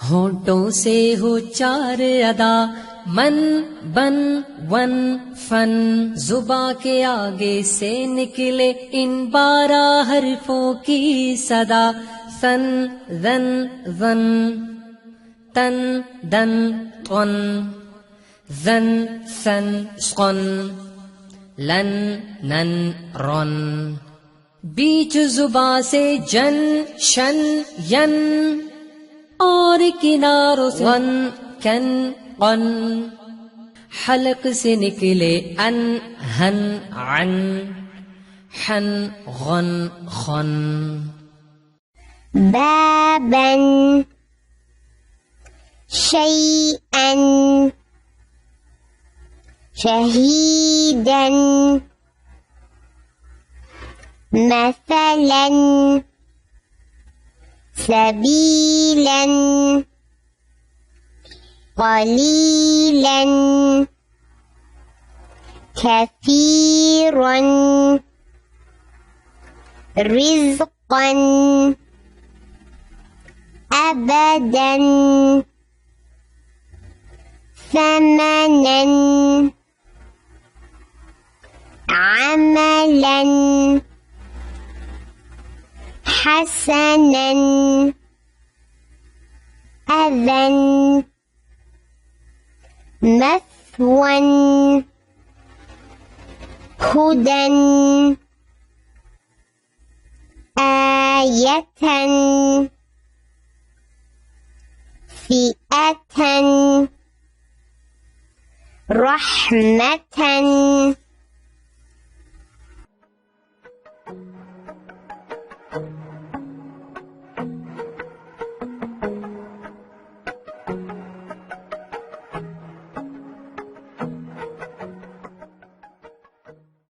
ہونٹوں سے ہو چار ادا، من بن ون فن، زباں کے آگے سے نکلے ان 12 حرفوں کی صدا، سن ذن ظن، تن دن طن، زن سن سن، لن نن رن، بیچ زباں سے جن شن ین، اور کناروں سے غن کن قن، حلق سے نکلے ان ہن عن، حن غن خن. بابا شيئا شهيدا مثلا سبيلا قليلا كثيرا رزقا أبدا ثمنا عملا حسنا أذى مثوى هدى آية فئة رحمة.